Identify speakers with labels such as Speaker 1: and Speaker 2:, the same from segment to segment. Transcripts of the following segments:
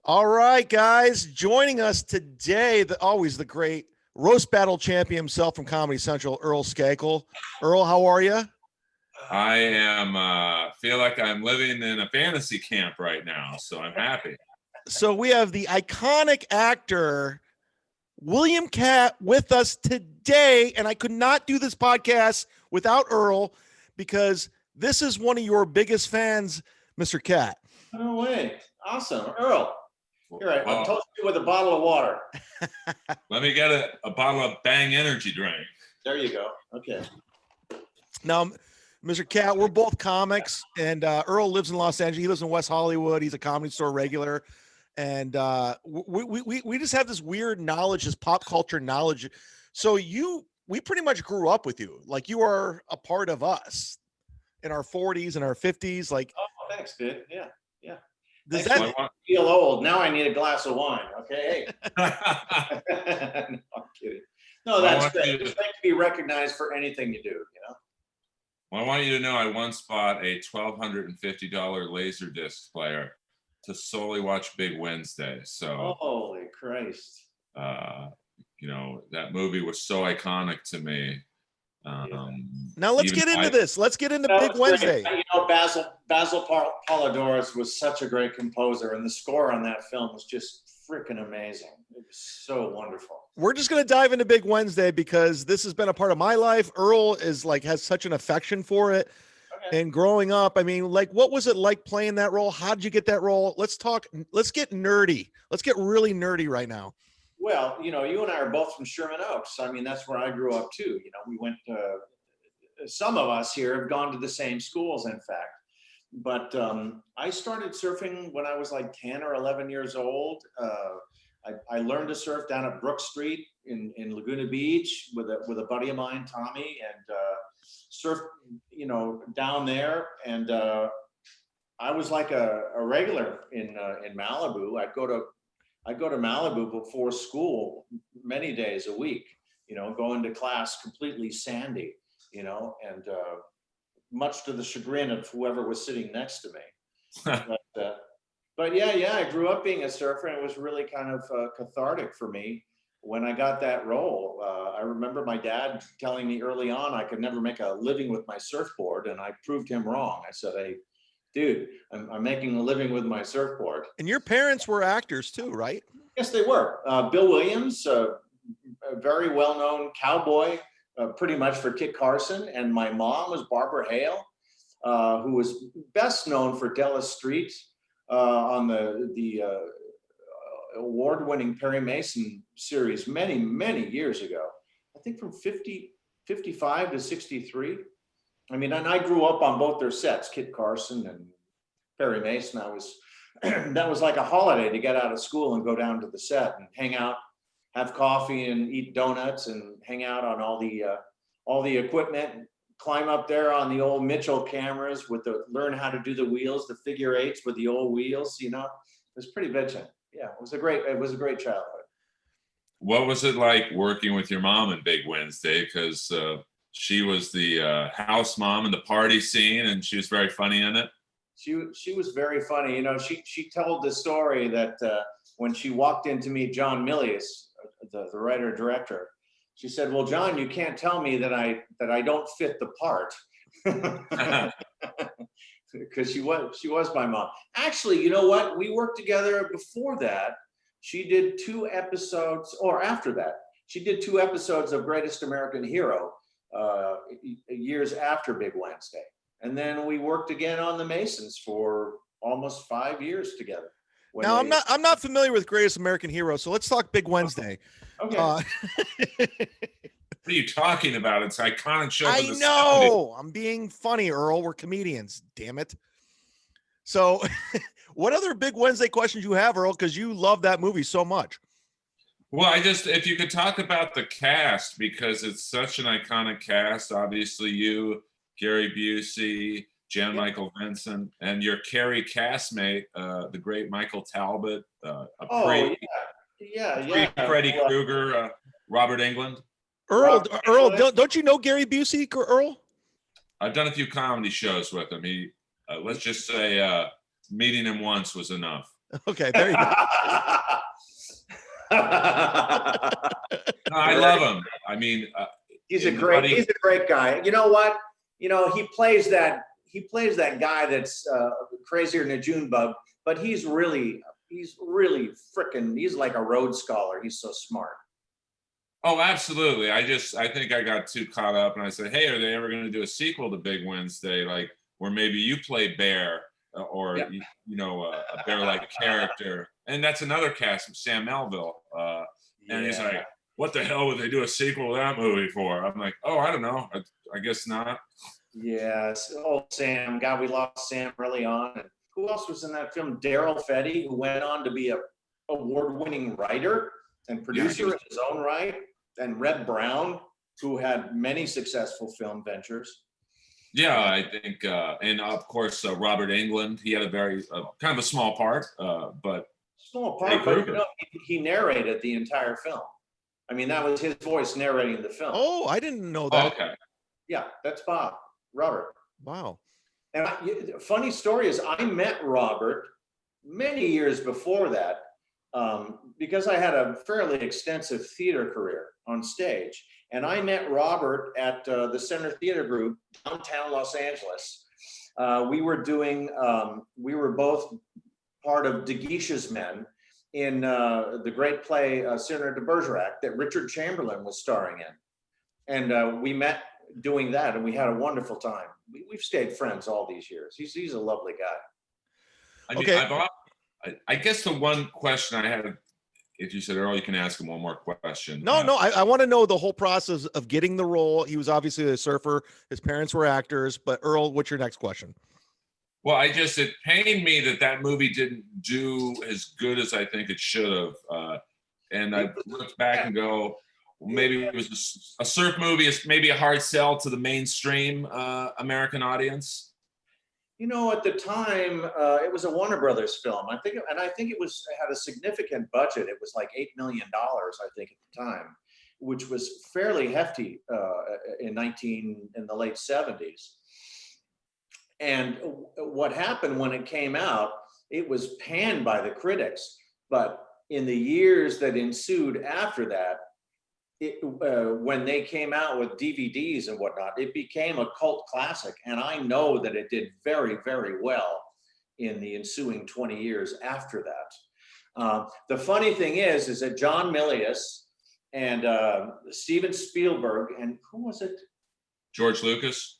Speaker 1: All right, guys, joining us today, always the great roast battle champion himself from Comedy Central, Earl Skakel. Earl, how are you?
Speaker 2: I am feel like I'm living in a fantasy camp right now, so I'm happy.
Speaker 1: So we have the iconic actor William Katt with us today, and I could not do this podcast without Earl because this is one of your biggest fans, Mr. Katt.
Speaker 3: No way. Awesome. Earl, here, I'll
Speaker 2: Well,
Speaker 3: toast you with a bottle of water.
Speaker 2: let me get a bottle of Bang energy drink.
Speaker 3: There you go. Okay.
Speaker 1: Now, Mr. Katt, we're both comics, and Earl lives in Los Angeles. He lives in West Hollywood. He's a Comedy Store regular. And we just have this weird knowledge, this pop culture knowledge. So we pretty much grew up with you. Like, you are a part of us in our 40s and our 50s. Like,
Speaker 3: Oh, thanks, dude. Yeah.
Speaker 1: does
Speaker 3: Thanks,
Speaker 1: that
Speaker 3: I feel old. Now I need a glass of wine. Okay. Hey. No, I'm kidding. No, that's great. It's great to be recognized for anything you do,
Speaker 2: Well, I want you to know I once bought a $1,250 Laserdisc player to solely watch Big Wednesday. So,
Speaker 3: Holy Christ.
Speaker 2: That movie was so iconic to me.
Speaker 1: now let's get into this. Let's get into Big Wednesday.
Speaker 3: Basil Polidorus was such a great composer, and the score on that film was just freaking amazing. It was so wonderful.
Speaker 1: We're just going to dive into Big Wednesday because this has been a part of my life. Earl has such an affection for it. Okay. And growing up, I mean, like, what was it like playing that role? How did you get that role? Let's get nerdy. Let's get really nerdy right now.
Speaker 3: Well, you and I are both from Sherman Oaks. I mean, that's where I grew up too. We went some of us here have gone to the same schools, in fact. But I started surfing when I was like 10 or 11 years old. I learned to surf down at Brook Street in Laguna Beach with a buddy of mine, Tommy, and surfed, down there. And I was like a regular in Malibu. I'd go to Malibu before school many days a week, going to class completely sandy, and much to the chagrin of whoever was sitting next to me. But yeah, I grew up being a surfer, and it was really kind of cathartic for me when I got that role. I remember my dad telling me early on I could never make a living with my surfboard, and I proved him wrong. I said, "Hey, dude, I'm making a living with my surfboard."
Speaker 1: And your parents were actors too, right?
Speaker 3: Yes, they were. Bill Williams, a very well-known cowboy, pretty much for Kit Carson, and my mom was Barbara Hale, who was best known for Della Street on the award-winning Perry Mason series many years ago. I think from 55 to 63. I mean, and I grew up on both their sets, Kit Carson and Perry Mason. That was like a holiday to get out of school and go down to the set and hang out, have coffee and eat donuts and hang out on all the equipment, climb up there on the old Mitchell cameras learn how to do the wheels, the figure eights with the old wheels, It was pretty bitchin'. Yeah, it was a great childhood.
Speaker 2: What was it like working with your mom in Big Wednesday? Because she was the house mom in the party scene, and she was very funny in it.
Speaker 3: She was very funny. She told the story that when she walked in to meet John Milius, the writer director, she said, "Well, John, you can't tell me that I don't fit the part," because she was my mom. Actually, you know what? We worked together before that. She did 2 episodes, or after that, she did 2 episodes of Greatest American Hero years after Big Wednesday. And then we worked again on the Masons for almost 5 years together.
Speaker 1: Now, I'm not familiar with Greatest American Hero, so let's talk Big Wednesday.
Speaker 3: Okay.
Speaker 2: What are you talking about? It's an iconic show.
Speaker 1: I know. I'm being funny, Earl. We're comedians. Damn it. So, what other Big Wednesday questions you have, Earl? Because you love that movie so much.
Speaker 2: Well, if you could talk about the cast, because it's such an iconic cast. Obviously, you, Gary Busey, Jan Michael Vincent, and your Carrie castmate, the great Michael Talbot, Freddy Krueger, Robert Englund.
Speaker 1: Earl, don't you know Gary Busey, Earl?
Speaker 2: I've done a few comedy shows with him. He, let's just say, meeting him once was enough.
Speaker 1: Okay, there you go.
Speaker 2: No, I love him. I mean,
Speaker 3: he's a great guy. You know what? You know, he plays that guy that's crazier than a June bug, but he's really freaking, he's like a Rhodes Scholar. He's so smart.
Speaker 2: Oh, absolutely. I think I got too caught up and I said, hey, are they ever going to do a sequel to Big Wednesday? Like, where maybe you play Bear or,
Speaker 3: Yeah.
Speaker 2: you know, a bear-like character. And that's another cast, Sam Melville. And he's like, what the hell would they do a sequel to that movie for? I'm like, oh, I don't know. I guess not.
Speaker 3: Yes. Oh, Sam. God, we lost Sam early on. And who else was in that film? Daryl Fetty, who went on to be a award-winning writer and producer in his own right. And Red Brown, who had many successful film ventures.
Speaker 2: Yeah, I think, and of course, Robert Englund. He had a very kind of a small part, but
Speaker 3: but you know, he narrated the entire film. I mean, that was his voice narrating the film.
Speaker 1: Oh, I didn't know that.
Speaker 2: Okay.
Speaker 3: Yeah, that's Robert.
Speaker 1: Wow.
Speaker 3: And funny story is, I met Robert many years before that because I had a fairly extensive theater career on stage. And I met Robert at the Center Theater Group, downtown Los Angeles. We were both part of De Guiche's Men in the great play Cyrano de Bergerac that Richard Chamberlain was starring in. And we met doing that, and we had a wonderful time. We've stayed friends all these years. He's a lovely guy.
Speaker 2: I mean, okay. I guess the one question I had, if you said, Earl, you can ask him one more question.
Speaker 1: No, I want to know the whole process of getting the role. He was obviously a surfer. His parents were actors. But Earl, what's your next question?
Speaker 2: Well, it pained me that movie didn't do as good as I think it should have. And I look back and go, well, maybe it was a surf movie. It's maybe a hard sell to the mainstream American audience.
Speaker 3: You know, at the time, it was a Warner Brothers film. I think it had a significant budget. It was like $8 million, I think, at the time, which was fairly hefty in the late 70s. And what happened when it came out, it was panned by the critics. But in the years that ensued after that, when they came out with DVDs and whatnot, it became a cult classic. And I know that it did very, very well in the ensuing 20 years after that. The funny thing is that John Milius and Steven Spielberg, and who was it?
Speaker 2: George Lucas,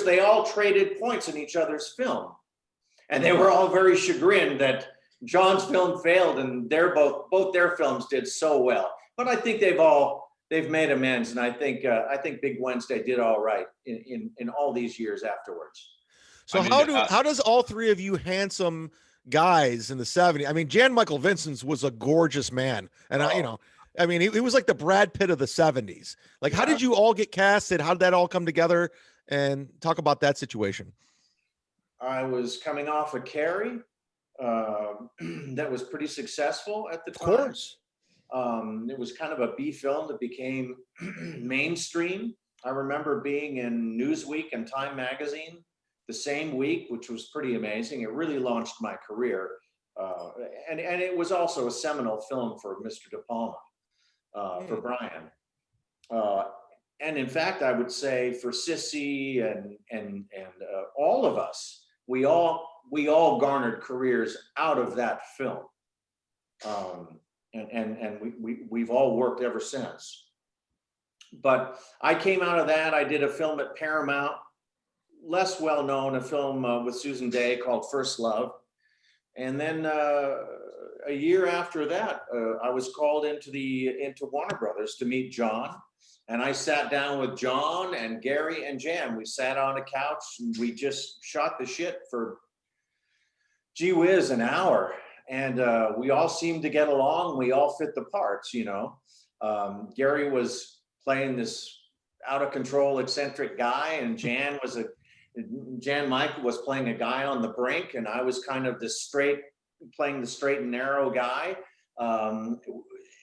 Speaker 3: they all traded points in each other's film. And they were all very chagrined that John's film failed and both their films did so well. But I think they've made amends, and I think Big Wednesday did all right in all these years afterwards.
Speaker 1: So how does all three of you handsome guys in the 70s? I mean, Jan Michael Vincent was a gorgeous man, and he was like the Brad Pitt of the 70s. Like, how did you all get casted? How did that all come together? And talk about that situation.
Speaker 3: I was coming off of Carrie, that was pretty successful at the time. Of course. It was kind of a B film that became mainstream. I remember being in Newsweek and Time Magazine the same week, which was pretty amazing. It really launched my career. And it was also a seminal film for Mr. De Palma, for Brian. And in fact, I would say for Sissy and all of us, we all garnered careers out of that film. And we've all worked ever since. But I came out of that. I did a film at Paramount, less well known, a film with Susan Day called First Love. And then a year after that, I was called into Warner Brothers to meet John. And I sat down with John and Gary and Jan. We sat on a couch and we just shot the shit for, gee whiz, an hour. And we all seemed to get along. We all fit the parts, you know. Gary was playing this out of control, eccentric guy, and Jan Michael was playing a guy on the brink, and I was kind of playing the straight and narrow guy. And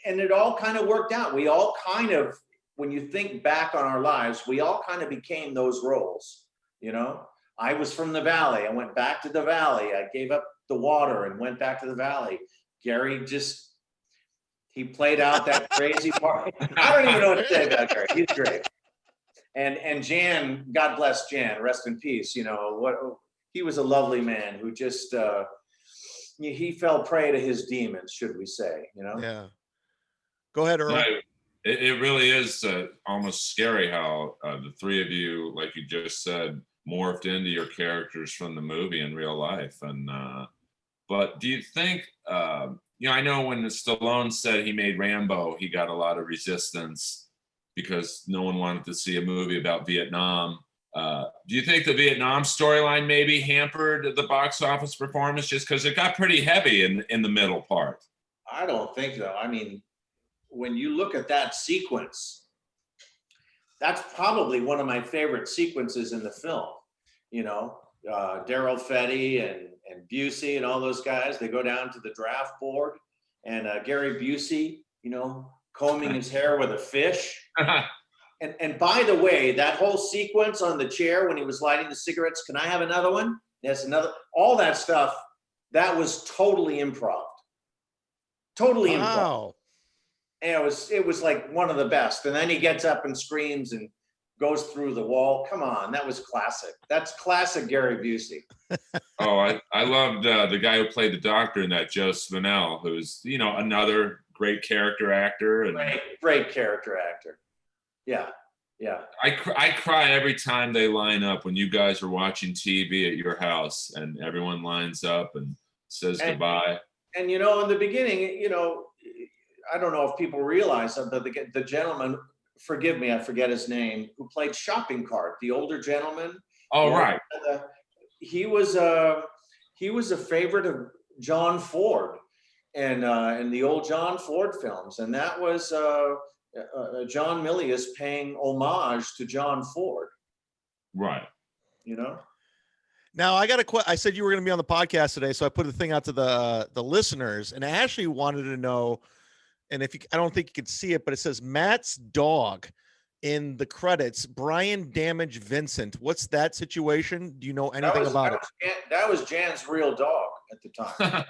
Speaker 3: it all kind of worked out. We all kind of, when you think back on our lives, we all kind of became those roles, you know. I was from the Valley. I went back to the Valley. I gave up the water and went back to the valley. Gary just, he played out that crazy part. I don't even know what to say about Gary. He's great. And Jan, God bless Jan, rest in peace. You know, he was a lovely man who just, he fell prey to his demons, should we say, you know?
Speaker 1: Yeah. Go ahead, Earl.
Speaker 2: It really is almost scary how the three of you, like you just said, morphed into your characters from the movie in real life. And but do you think, you know, I know when Stallone said he made Rambo, he got a lot of resistance because no one wanted to see a movie about Vietnam. Do you think the Vietnam storyline maybe hampered the box office performance just because it got pretty heavy in the middle part?
Speaker 3: I don't think so. I mean, when you look at that sequence, that's probably one of my favorite sequences in the film. You know, Daryl Fetty and Busey and all those guys, they go down to the draft board, and Gary Busey, you know, combing his hair with a fish. And by the way, that whole sequence on the chair when he was lighting the cigarettes, can I have another one? Yes, another, all that stuff, that was totally improv. Totally improv.
Speaker 1: Wow.
Speaker 3: And it was like one of the best. And then he gets up and screams and goes through the wall. Come on, that was classic. That's classic Gary Busey.
Speaker 2: Oh, I loved the guy who played the doctor in that, Joe Svanell, who's, you know, another great character actor. And
Speaker 3: Great character actor. Yeah, yeah.
Speaker 2: I cry every time they line up when you guys are watching TV at your house and everyone lines up and says goodbye.
Speaker 3: And, you know, in the beginning, you know, I don't know if people realize that the gentleman, forgive me, I forget his name, who played Shopping Cart, the older gentleman.
Speaker 2: Oh, right.
Speaker 3: He was a favorite of John Ford and in the old John Ford films. And that was John Milius paying homage to John Ford.
Speaker 2: Right.
Speaker 3: You know?
Speaker 1: Now I got I said you were going to be on the podcast today, so I put a thing out to the listeners, and Ashley wanted to know, and I don't think you could see it, but it says Matt's dog in the credits, Brian Damage Vincent. What's that situation? Do you know anything about it?
Speaker 3: That was Jan's real dog at the time.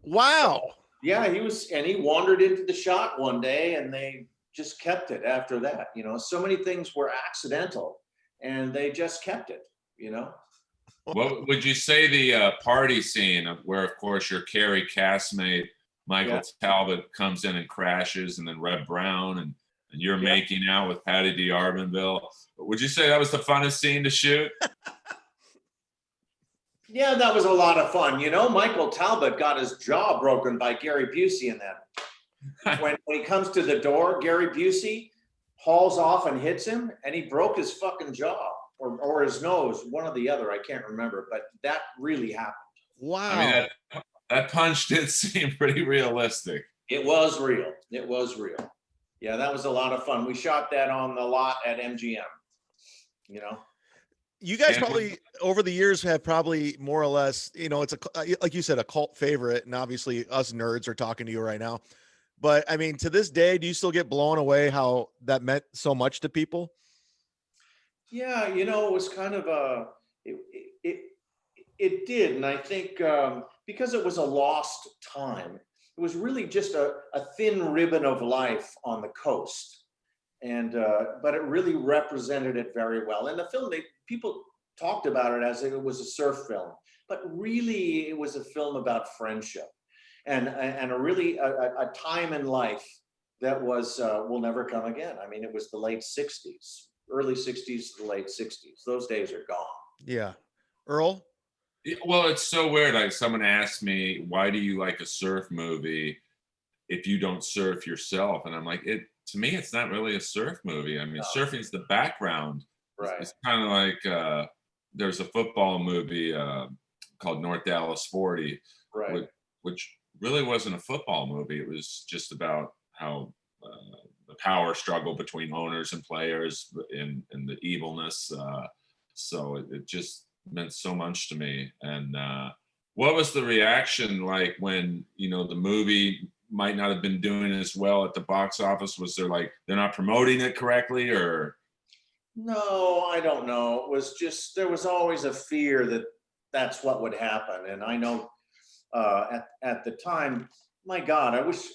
Speaker 1: Wow.
Speaker 3: Yeah, he wandered into the shot one day, and they just kept it after that. You know, so many things were accidental, and they just kept it, you know?
Speaker 2: What would you say the party scene where, of course, your Carrie castmate, Michael Talbot, comes in and crashes, and then Red Brown, and you're making out with Patty d'Arbanville. Would you say that was the funnest scene to shoot?
Speaker 3: Yeah, that was a lot of fun. You know, Michael Talbot got his jaw broken by Gary Busey in that. When he comes to the door, Gary Busey hauls off and hits him, and he broke his fucking jaw or his nose, one or the other. I can't remember, but that really happened.
Speaker 1: Wow.
Speaker 2: I mean, that punch did seem pretty realistic.
Speaker 3: It was real. It was real. Yeah, that was a lot of fun. We shot that on the lot at MGM, you know?
Speaker 1: You guys probably over the years have probably more or less, you know, it's like you said, a cult favorite. And obviously us nerds are talking to you right now. But I mean, to this day, do you still get blown away how that meant so much to people?
Speaker 3: Yeah, you know, it was kind of it did. And I think because it was a lost time, it was really just a thin ribbon of life on the coast. And but it really represented it very well. And the film, people talked about it as if it was a surf film, but really it was a film about friendship and a time in life that was will never come again. I mean, it was the late 60s, early 60s to the late 60s. Those days are gone. Yeah. Earl?
Speaker 2: Well, it's so weird. Like, someone asked me, why do you like a surf movie if you don't surf yourself? And I'm like, to me, it's not really a surf movie. I mean, surfing is the background.
Speaker 3: Right.
Speaker 2: It's kind of like there's a football movie called North Dallas 40,
Speaker 3: right,
Speaker 2: which really wasn't a football movie. It was just about how the power struggle between owners and players and the evilness. So it just meant so much to me. And what was the reaction like when, you know, the movie might not have been doing as well at the box office? Was there like, they're not promoting it correctly, or?
Speaker 3: No, I don't know. It was just, there was always a fear that that's what would happen. And I know at the time. My God, I wish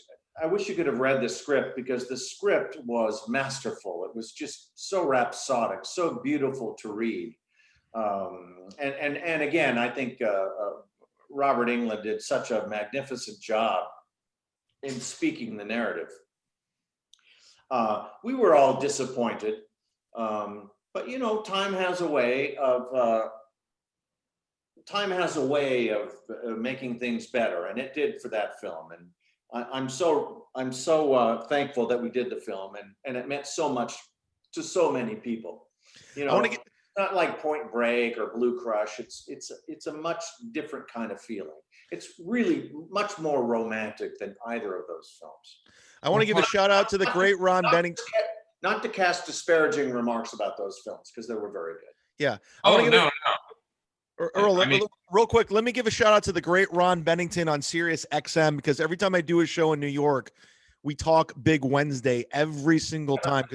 Speaker 3: you could have read the script, because the script was masterful. It was just so rhapsodic, so beautiful to read. And again, I think Robert Englund did such a magnificent job in speaking the narrative. We were all disappointed, but you know, time has a way of making things better, and it did for that film. And I'm so thankful that we did the film, and it meant so much to so many people. You know, not like Point Break or Blue Crush. It's a much different kind of feeling. It's really much more romantic than either of those films.
Speaker 1: I want to give a shout out to the great Ron Bennington.
Speaker 3: Not to cast disparaging remarks about those films, because they were very good.
Speaker 1: Yeah.
Speaker 2: No.
Speaker 1: Earl, real quick, let me give a shout out to the great Ron Bennington on Sirius XM, because every time I do a show in New York, we talk Big Wednesday every single time.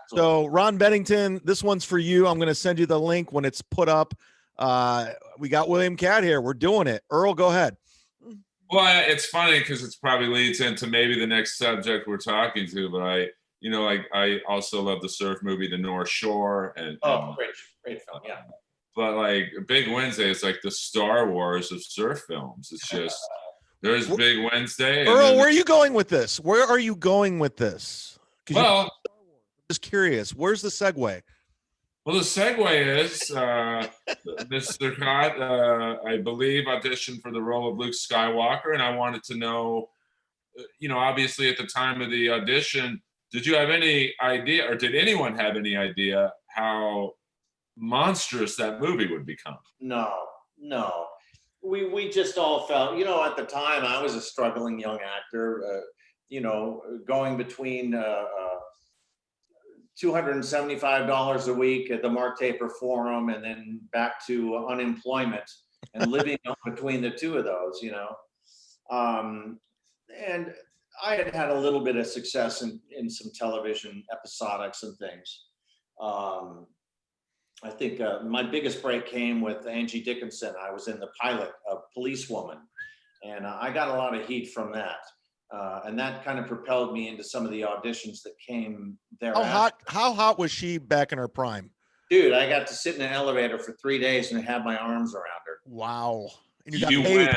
Speaker 1: So Ron Bennington, this one's for you. I'm going to send you the link when it's put up. We got William Katt here. We're doing it. Earl, go ahead.
Speaker 2: Well, it's funny because it probably leads into maybe the next subject we're talking to, but I also love the surf movie, The North Shore.
Speaker 3: Great film, yeah.
Speaker 2: But like Big Wednesday is like the Star Wars of surf films. It's just, there's Big Wednesday.
Speaker 1: Earl, where are you going with this? Where are you going with this?
Speaker 2: Well,
Speaker 1: I'm just curious. Where's the segue?
Speaker 2: Well, the segue is Mr. Katt, I believe, auditioned for the role of Luke Skywalker, and I wanted to know, obviously at the time of the audition, did you have any idea, or did anyone have any idea how monstrous that movie would become?
Speaker 3: No. We just all felt, at the time I was a struggling young actor, going between $275 a week at the Mark Taper Forum, and then back to unemployment, and living between the two of those, and I had a little bit of success in some television episodics and things. I think my biggest break came with Angie Dickinson. I was in the pilot of Policewoman, and I got a lot of heat from that. And that kind of propelled me into some of the auditions that came there.
Speaker 1: How hot was she back in her prime?
Speaker 3: Dude, I got to sit in an elevator for 3 days and have my arms around her.
Speaker 1: Wow. And
Speaker 2: you win.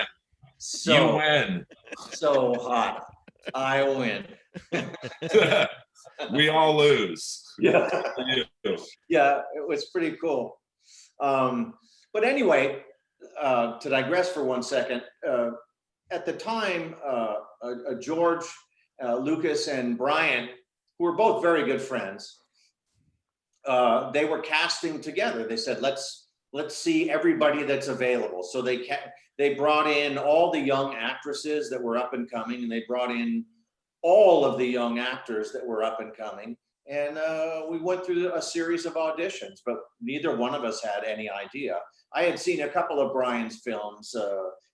Speaker 3: So,
Speaker 2: you win.
Speaker 3: So hot. I win.
Speaker 2: We all lose.
Speaker 3: Yeah. Yeah, it was pretty cool. But anyway, to digress for 1 second, at the time, George, Lucas, and Brian, who were both very good friends, they were casting together. They said, let's see everybody that's available. So they brought in all the young actresses that were up and coming, and they brought in all of the young actors that were up and coming. And we went through a series of auditions, but neither one of us had any idea. I had seen a couple of Brian's films,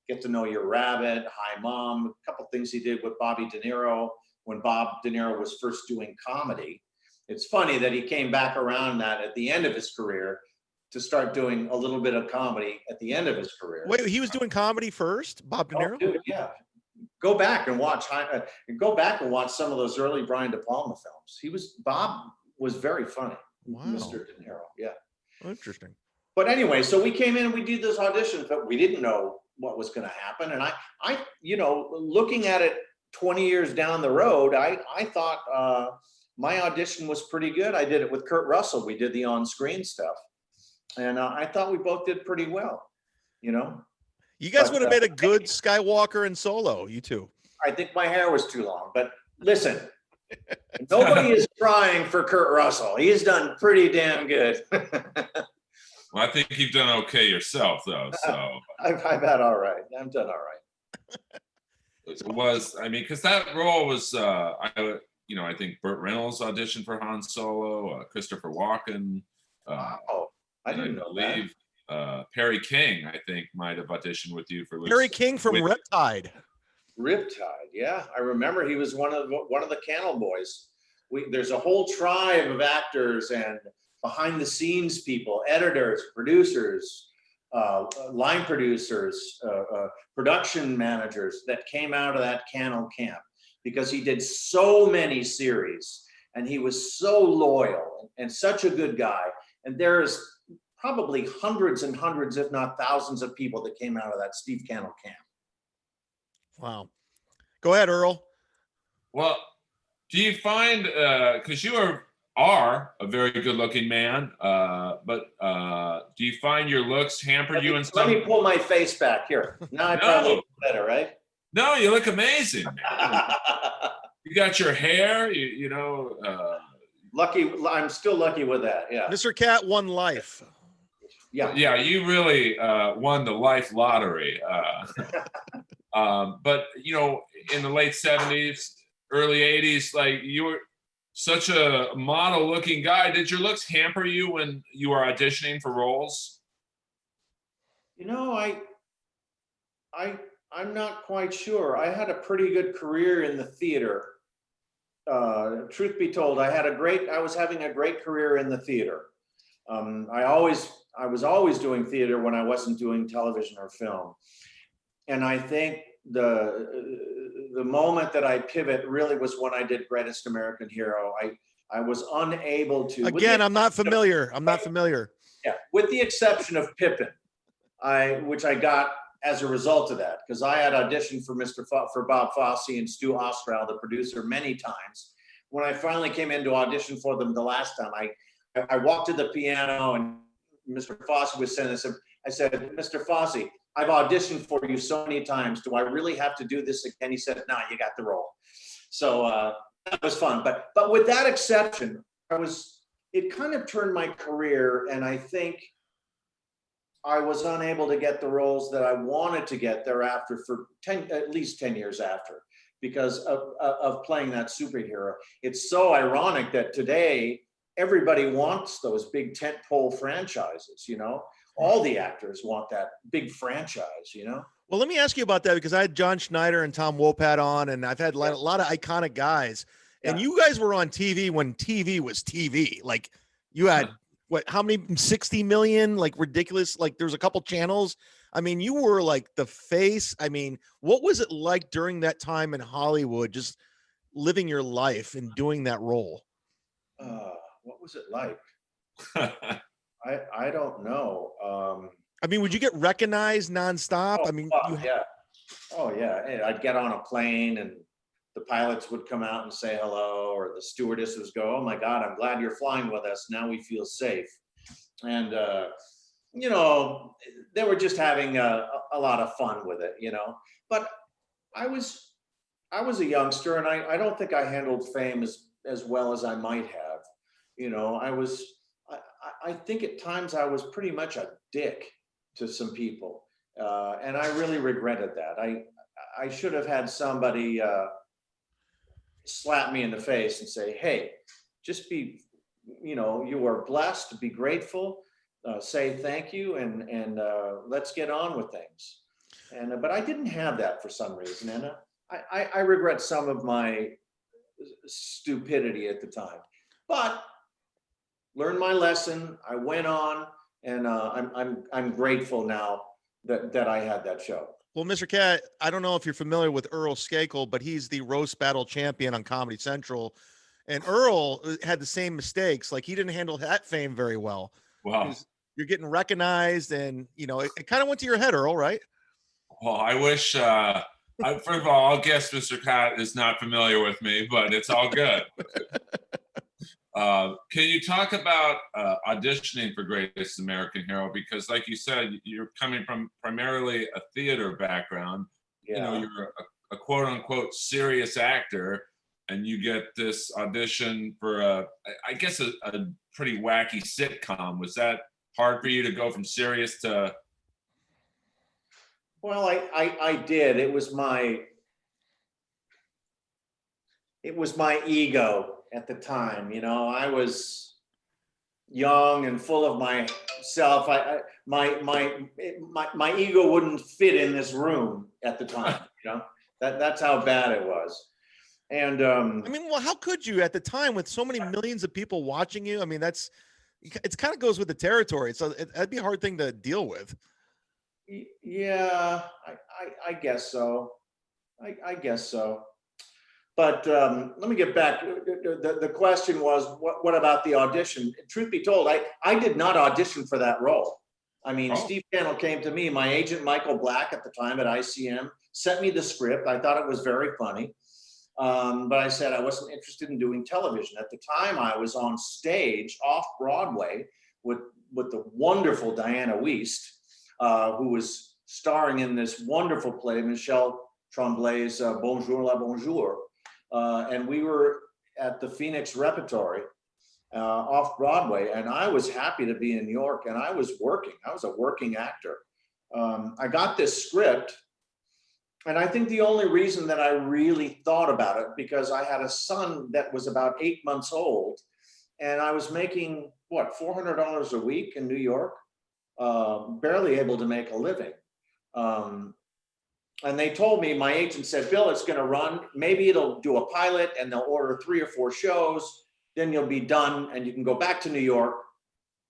Speaker 3: Get to Know Your Rabbit, Hi Mom, a couple things he did with Bobby De Niro when Bob De Niro was first doing comedy. It's funny that he came back around that at the end of his career to start doing a little bit of comedy at the end of his career.
Speaker 1: Wait, he was doing comedy first, Bob De Niro?
Speaker 3: Oh, dude, yeah. Go back and watch some of those early Brian De Palma films. Bob was very funny.
Speaker 1: Wow.
Speaker 3: Mr. De Niro, yeah.
Speaker 1: Interesting.
Speaker 3: But anyway, so we came in and we did this audition, but we didn't know what was going to happen. And I, looking at it 20 years down the road, I thought my audition was pretty good. I did it with Kurt Russell. We did the on-screen stuff, and I thought we both did pretty well.
Speaker 1: You guys would have made a good Skywalker and Solo, you two.
Speaker 3: I think my hair was too long, but listen, nobody is trying for Kurt Russell. He's done pretty damn good.
Speaker 2: Well, I think you've done okay yourself, though. So
Speaker 3: I've had all right. I've done all right.
Speaker 2: It was, because that role was, I think Burt Reynolds auditioned for Han Solo, Christopher Walken.
Speaker 3: Wow, I didn't know that.
Speaker 2: Perry King, I think, might have auditioned with you for
Speaker 1: Perry King from Riptide.
Speaker 3: Riptide, yeah, I remember he was one of the Cannell boys. There's a whole tribe of actors and behind the scenes people, editors, producers, line producers, production managers that came out of that kennel camp, because he did so many series and he was so loyal and such a good guy. And there's probably hundreds and hundreds, if not thousands of people that came out of that Steve Cannell camp.
Speaker 2: Wow.
Speaker 1: Go ahead, Earl.
Speaker 2: Well, do you find, because you are a very good looking man, but do you find your looks hamper you in some?
Speaker 3: Let me pull my face back here. Now I probably look better, right?
Speaker 2: No, you look amazing. You got your hair, you know.
Speaker 3: Lucky, I'm still lucky with that. Yeah.
Speaker 1: Mr. Katt won life.
Speaker 3: Yeah.
Speaker 2: Yeah, you really won the life lottery. But you know, in the late 70s, early 80s, like you were such a model-looking guy. Did your looks hamper you when you were auditioning for roles?
Speaker 3: You know, I'm not quite sure. I had a pretty good career in the theater. Truth be told, I was having a great career in the theater. I was always doing theater when I wasn't doing television or film. And I think the moment that I pivot really was when I did Greatest American Hero. I was unable to.
Speaker 1: Again, I'm not familiar. I'm not familiar.
Speaker 3: Yeah, with the exception of Pippin, which I got as a result of that, because I had auditioned for Bob Fosse and Stu Ostral, the producer, many times. When I finally came in to audition for them the last time, I walked to the piano and Mr. Fosse was saying this. I said, Mr. Fosse, I've auditioned for you so many times. Do I really have to do this again? He said, no, you got the role. So that was fun. But with that exception, it kind of turned my career, and I think I was unable to get the roles that I wanted to get thereafter for at least 10 years after, because of playing that superhero. It's so ironic that today everybody wants those big tentpole franchises, you know? All the actors want that big franchise, you know?
Speaker 1: Well, let me ask you about that, because I had John Schneider and Tom Wopat on, and I've had a lot of iconic guys. And you guys were on TV when TV was TV. Like you had how many 60 million, like ridiculous, like there's a couple channels. I mean, you were like the face. I mean, what was it like during that time in Hollywood, just living your life and doing that role?
Speaker 3: What was it like? I don't know.
Speaker 1: I mean, would you get recognized nonstop? I mean,
Speaker 3: yeah. Oh yeah. I'd get on a plane and the pilots would come out and say hello, or the stewardesses go, oh my God, I'm glad you're flying with us. Now we feel safe. And, you know, they were just having a lot of fun with it, you know, but I was a youngster, and I don't think I handled fame as well as I might have. You know, I think at times I was pretty much a dick to some people. And I really regretted that. I should have had somebody slap me in the face and say, hey, just be, you know, you are blessed, be grateful, say thank you, and let's get on with things. And but I didn't have that for some reason, and I regret some of my stupidity at the time. But learned my lesson. I went on, and I'm grateful now that I had that show.
Speaker 1: Well, Mr. Katt, I don't know if you're familiar with Earl Skakel, but he's the roast battle champion on Comedy Central. And Earl had the same mistakes. Like, he didn't handle that fame very well.
Speaker 2: Wow.
Speaker 1: You're getting recognized, and, you know, it kind of went to your head, Earl, right?
Speaker 2: Well, I wish, first of all, I'll guess Mr. Katt is not familiar with me, but it's all good. Can you talk about auditioning for Greatest American Hero? Because like you said, you're coming from primarily a theater background.
Speaker 3: Yeah.
Speaker 2: You know, you're a quote unquote serious actor, and you get this audition for I guess a pretty wacky sitcom. Was that hard for you to go from serious to?
Speaker 3: Well, I did. It was my ego at the time. You know, I was young and full of myself. My ego wouldn't fit in this room at the time. You know, that's how bad it was. And
Speaker 1: I mean, well, how could you at the time with so many millions of people watching you? I mean, it's kind of goes with the territory. So that'd be a hard thing to deal with.
Speaker 3: Yeah, I guess so. I guess so. But let me get back. The question was, what about the audition? Truth be told, I did not audition for that role. I mean,
Speaker 2: Oh.
Speaker 3: Steve Cannell came to me, my agent, Michael Black, at the time at ICM, sent me the script. I thought it was very funny. But I said I wasn't interested in doing television. At the time, I was on stage off Broadway with the wonderful Diana Wiest, who was starring in this wonderful play, Michel Tremblay's Bonjour la Bonjour. And we were at the Phoenix Repertory off Broadway, and I was happy to be in New York, and I was working. I was a working actor. I got this script, and I think the only reason that I really thought about it, because I had a son that was about 8 months old, and I was making, what, $400 a week in New York, barely able to make a living. And they told me, my agent said, Bill, it's going to run. Maybe it'll do a pilot and they'll order 3 or 4 shows. Then you'll be done and you can go back to New York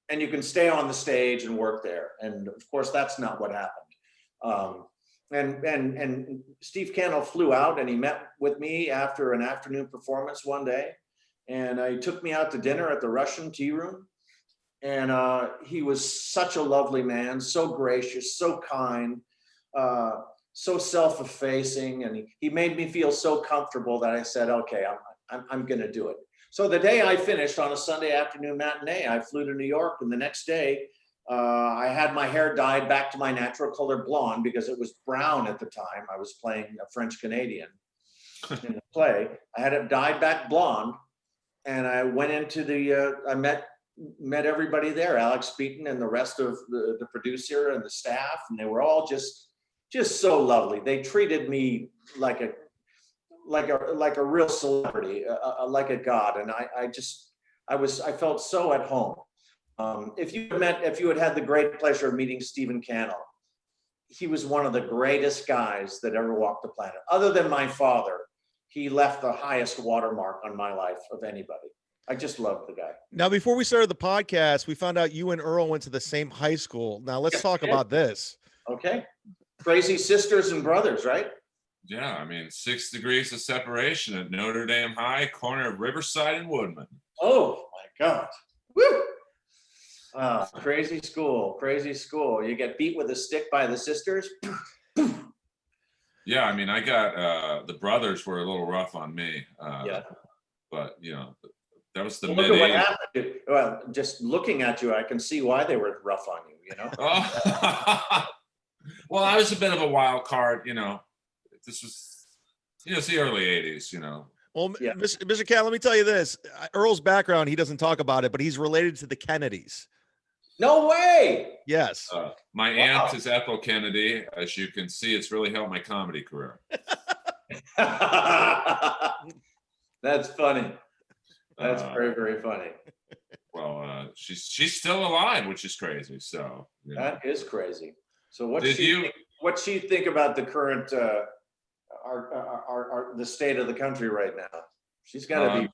Speaker 3: and you can stay on the stage and work there. And of course, that's not what happened. And Steve Cannell flew out and he met with me after an afternoon performance one day. And he took me out to dinner at the Russian Tea Room. And he was such a lovely man, so gracious, so kind, so self-effacing, and he made me feel so comfortable that I said, okay, I'm going to do it. So the day I finished on a Sunday afternoon matinee, I flew to New York, and the next day I had my hair dyed back to my natural color blonde because it was brown at the time. I was playing a French Canadian in the play. I had it dyed back blonde, and I went into I met everybody there, Alex Beaton and the rest of the producer and the staff, and they were all just so lovely. They treated me like a real celebrity, like a god, and I felt so at home. If you had had the great pleasure of meeting Stephen Cannell, he was one of the greatest guys that ever walked the planet. Other than my father, he left the highest watermark on my life of anybody. I just love the guy.
Speaker 1: Now, before we started the podcast, we found out you and Earl went to the same high school. Now let's talk about this.
Speaker 3: Okay. Crazy sisters and brothers, right?
Speaker 2: Yeah, I mean, 6 degrees of separation at Notre Dame High, corner of Riverside and Woodman.
Speaker 3: Oh my God. Woo! Crazy school, crazy school. You get beat with a stick by the sisters.
Speaker 2: Yeah, I mean, I got the brothers were a little rough on me.
Speaker 3: Yeah.
Speaker 2: But you know, that was the
Speaker 3: Look
Speaker 2: mid
Speaker 3: at what
Speaker 2: 80s.
Speaker 3: happened. Well, just looking at you, I can see why they were rough on you, you know?
Speaker 2: Oh. Well, I was a bit of a wild card, you know. This was, it's the early 80s, you know.
Speaker 1: Well,
Speaker 3: Yeah.
Speaker 1: Mr. Katt, let me tell you this. Earl's background, he doesn't talk about it, but he's related to the Kennedys.
Speaker 3: No way.
Speaker 1: Yes.
Speaker 2: My aunt is Ethel Kennedy. As you can see, it's really helped my comedy career.
Speaker 3: That's funny. That's very, very funny.
Speaker 2: Well, she's still alive, which is crazy. So
Speaker 3: That is crazy. So what she think about the current the state of the country right now? She's got to be.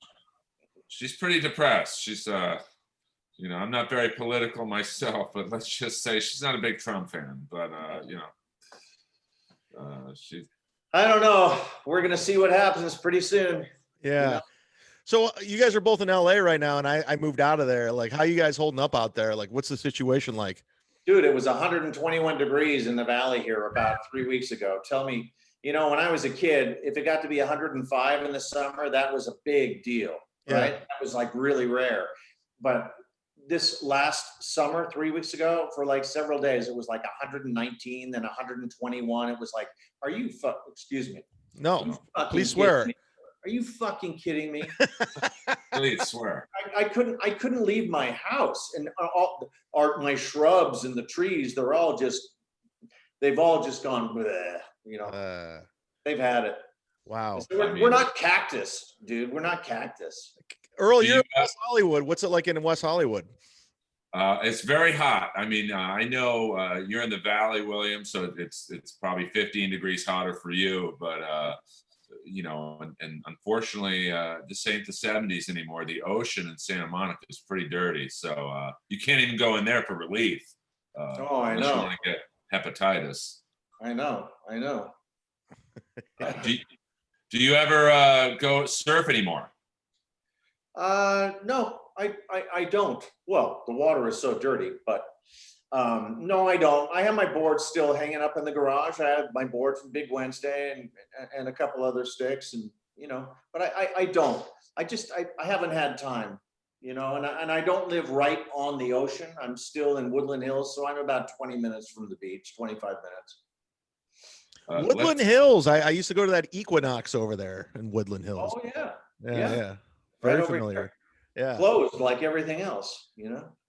Speaker 2: She's pretty depressed. She's I'm not very political myself, but let's just say she's not a big Trump fan. But she's.
Speaker 3: I don't know. We're gonna see what happens pretty soon.
Speaker 1: Yeah.
Speaker 3: You know?
Speaker 1: So you guys are both in LA right now, and I moved out of there. Like, how you guys holding up out there? Like, what's the situation like?
Speaker 3: Dude, it was 121 degrees in the valley here about 3 weeks ago. Tell me, when I was a kid, if it got to be 105 in the summer, that was a big deal, right?
Speaker 1: Yeah.
Speaker 3: That was like really rare. But this last summer, 3 weeks ago, for like several days, it was like 119, then 121. It was like, excuse me.
Speaker 1: No, please swear.
Speaker 3: Are you fucking kidding me?
Speaker 2: Please swear.
Speaker 3: I couldn't leave my house, and my shrubs and the trees, they've all just gone, bleh, they've had it.
Speaker 1: Wow.
Speaker 3: So we're not cactus, dude. We're not cactus.
Speaker 1: Earl, you're in West Hollywood. What's it like in West Hollywood?
Speaker 2: It's very hot. I mean, I know you're in the Valley, William, so it's probably 15 degrees hotter for you, but and unfortunately, this ain't the 70s anymore. The ocean in Santa Monica is pretty dirty, so you can't even go in there for relief.
Speaker 3: I know.
Speaker 2: You want to hepatitis.
Speaker 3: I know.
Speaker 2: Do you ever go surf anymore?
Speaker 3: No, I don't. Well, the water is so dirty, but no, I don't. I have my board still hanging up in the garage. I have my board from Big Wednesday and a couple other sticks, and but I don't. I haven't had time, and I don't live right on the ocean. I'm still in Woodland Hills, so I'm about 20 minutes from the beach, 25 minutes.
Speaker 1: Woodland Hills. I used to go to that Equinox over there in Woodland Hills.
Speaker 3: Oh yeah.
Speaker 1: Yeah. Very
Speaker 3: Right
Speaker 1: familiar. Yeah.
Speaker 3: Closed like everything else,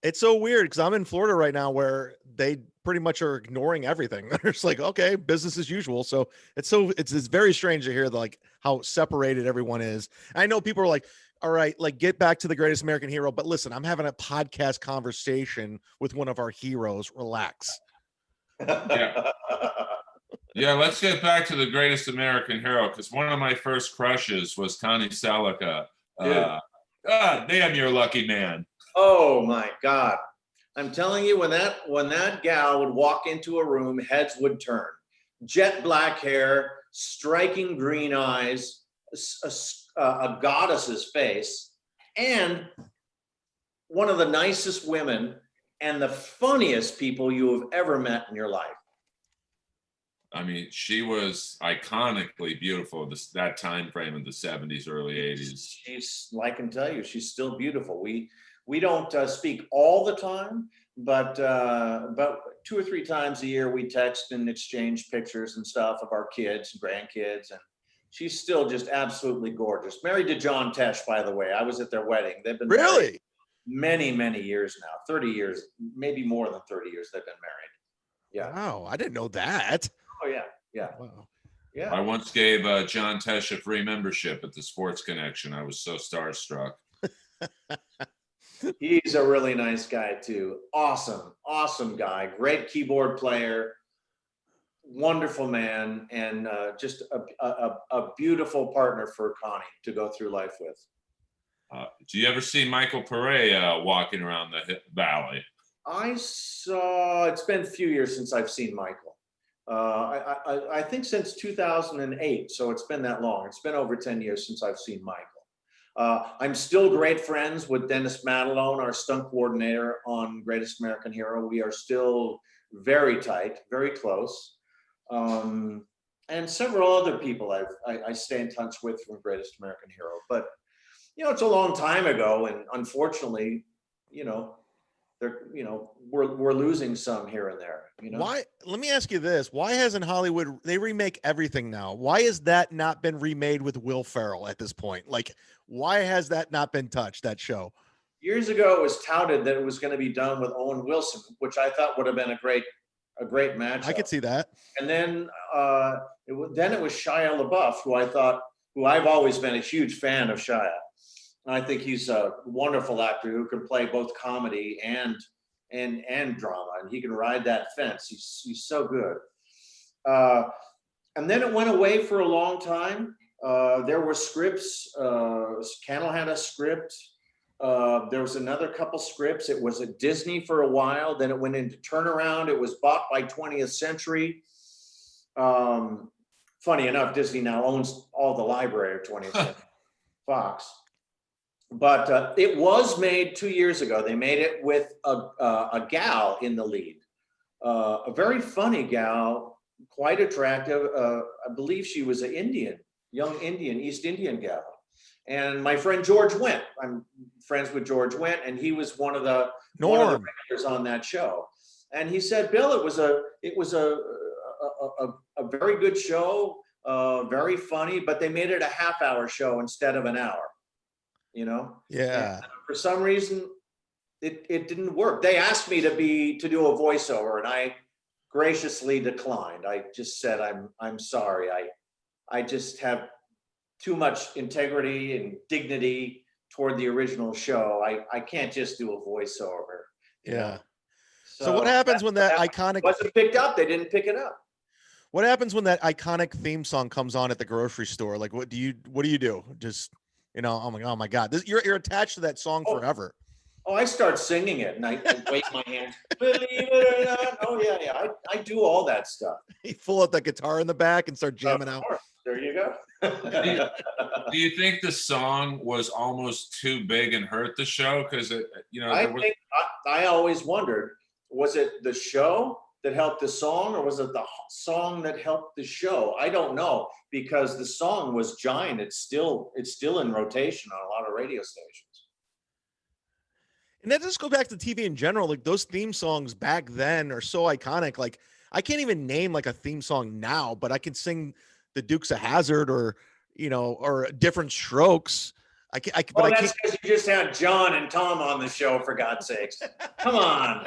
Speaker 1: It's so weird because I'm in Florida right now where they pretty much are ignoring everything. They're just like, okay, business as usual. So it's very strange to hear like how separated everyone is. I know people are like, all right, like get back to the greatest American hero. But listen, I'm having a podcast conversation with one of our heroes. Relax.
Speaker 2: Yeah. Yeah, let's get back to the greatest American hero, because one of my first crushes was Connie Salica. Damn, you're a lucky man.
Speaker 3: Oh my God. I'm telling you, when that gal would walk into a room, heads would turn. Jet black hair, striking green eyes, a goddess's face, and one of the nicest women and the funniest people you have ever met in your life.
Speaker 2: I mean, she was iconically beautiful that time frame of the 70s, early 80s.
Speaker 3: I can tell you, she's still beautiful. We don't speak all the time, but 2 or 3 times a year we text and exchange pictures and stuff of our kids and grandkids, and she's still just absolutely gorgeous. Married to John Tesh, by the way. I was at their wedding. They've been
Speaker 1: really
Speaker 3: married many years now, 30 years, maybe more than 30 years they've been married. Yeah.
Speaker 1: Wow, I didn't know that.
Speaker 3: Oh yeah.
Speaker 1: Wow.
Speaker 3: Yeah.
Speaker 2: I once gave John Tesh a free membership at the Sports Connection. I was so starstruck.
Speaker 3: He's a really nice guy too. Awesome guy. Great keyboard player. Wonderful man, and just a beautiful partner for Connie to go through life with.
Speaker 2: Do you ever see Michael Pare walking around the valley?
Speaker 3: It's been a few years since I've seen Michael. I think since 2008, so it's been that long. It's been over 10 years since I've seen Michael. I'm still great friends with Dennis Matalone, our stunt coordinator on Greatest American Hero. We are still very tight, very close. And several other people I stay in touch with from Greatest American Hero. But, it's a long time ago, and unfortunately, we're losing some here and there.
Speaker 1: Why? Let me ask you this: why hasn't Hollywood? They remake everything now. Why has that not been remade with Will Ferrell at this point? Like, why has that not been touched? That show.
Speaker 3: Years ago, it was touted that it was going to be done with Owen Wilson, which I thought would have been a great match.
Speaker 1: I could see that.
Speaker 3: And then it was Shia LaBeouf, who I've always been a huge fan of Shia. I think he's a wonderful actor who can play both comedy and drama, and he can ride that fence. He's so good. And then it went away for a long time. There were scripts. Cannell had a script. There was another couple scripts. It was at Disney for a while. Then it went into Turnaround. It was bought by 20th Century. Funny enough, Disney now owns all the library of 20th Century Fox. But it was made 2 years ago. They made it with a gal in the lead, a very funny gal, quite attractive. I believe she was an young East Indian gal. And my friend George Wendt, I'm friends with George Wendt, and he was one of the regulars on that show. And he said, Bill, it was a very good show, very funny, but they made it a half-hour show instead of an hour.
Speaker 1: Yeah.
Speaker 3: And for some reason, it didn't work. They asked me to do a voiceover, and I graciously declined. I just said, I'm sorry. I just have too much integrity and dignity toward the original show. I can't just do a voiceover.
Speaker 1: Yeah. So what happens when that iconic
Speaker 3: wasn't picked up? They didn't pick it up.
Speaker 1: What happens when that iconic theme song comes on at the grocery store? Like, what do you do? Just, oh my God, you're attached to that song forever.
Speaker 3: Oh, I start singing it and I wave my hands. Believe it or not. Oh yeah, yeah. I do all that stuff.
Speaker 1: You pull out that guitar in the back and start jamming
Speaker 3: Of
Speaker 1: out.
Speaker 3: course. There you go.
Speaker 2: Do you think the song was almost too big and hurt the show? Because
Speaker 3: I think I always wondered, was it the show that helped the song, or was it the song that helped the show? I don't know, because the song was giant. It's still in rotation on a lot of radio stations.
Speaker 1: And that just go back to TV in general. Like those theme songs back then are so iconic. Like I can't even name like a theme song now, but I can sing the Dukes of Hazzard or or Different Strokes. But I
Speaker 3: That's
Speaker 1: can't.
Speaker 3: because you just had John and Tom on the show, for God's sakes. Come on.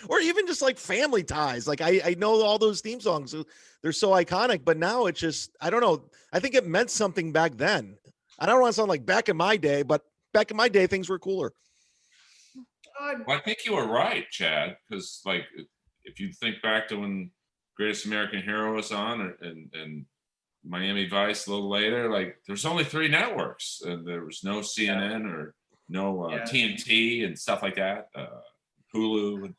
Speaker 1: Or even just like Family Ties. Like I know all those theme songs. They're so iconic, but now it's just, I don't know. I think it meant something back then. I don't want to sound like back in my day, but back in my day, things were cooler.
Speaker 2: Well, I think you were right, Chad, because like if you think back to when Greatest American Hero was on and Miami Vice a little later, like there's only 3 networks and there was no CNN or no TNT and stuff like that, Hulu.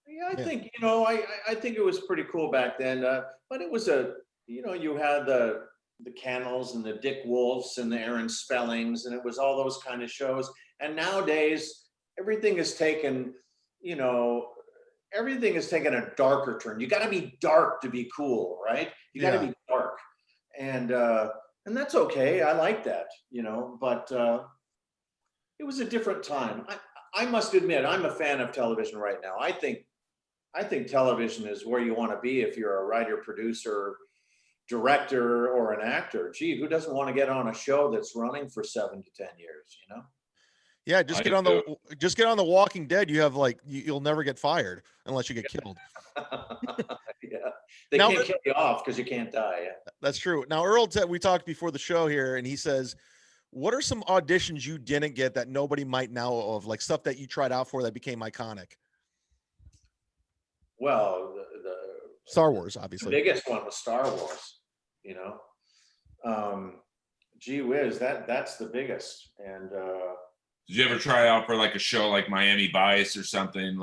Speaker 3: Yeah, I think, I think it was pretty cool back then. But it was you had the Cannels and the Dick Wolfs and the Aaron Spellings, and it was all those kind of shows. And nowadays, everything is taken, everything is taken a darker turn. You got to be dark to be cool, right? You got to be dark. And that's okay. I like that, but it was a different time. I must admit, I'm a fan of television right now. I think television is where you want to be if you're a writer, producer, director, or an actor. Gee, who doesn't want to get on a show that's running for 7 to 10 years,
Speaker 1: Yeah, just get on the Walking Dead. You have you'll never get fired unless you get killed.
Speaker 3: Yeah, they can't kill you off because you can't die. Yeah.
Speaker 1: That's true. Now, Earl, we talked before the show here, and he says, what are some auditions you didn't get that nobody might know of, like stuff that you tried out for that became iconic?
Speaker 3: Well, the
Speaker 1: Star Wars, obviously.
Speaker 3: The biggest one was Star Wars, gee whiz, that's the biggest. And
Speaker 2: did you ever try out for like a show like Miami Vice or something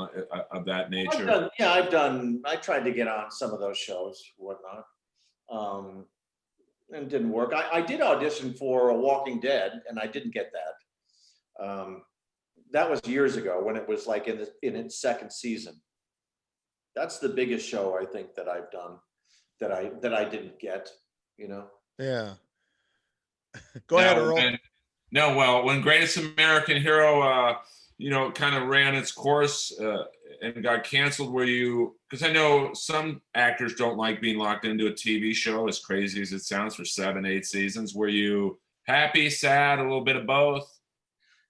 Speaker 2: of that nature?
Speaker 3: I tried to get on some of those shows, whatnot, and it didn't work. I did audition for a Walking Dead, and I didn't get that. That was years ago when it was like in its second season. That's the biggest show I think that I've done that I didn't get.
Speaker 1: Yeah. Go ahead, Earl.
Speaker 2: When Greatest American Hero, kind of ran its course and got canceled, because I know some actors don't like being locked into a TV show, as crazy as it sounds, for 7, 8 seasons. Were you happy, sad, a little bit of both?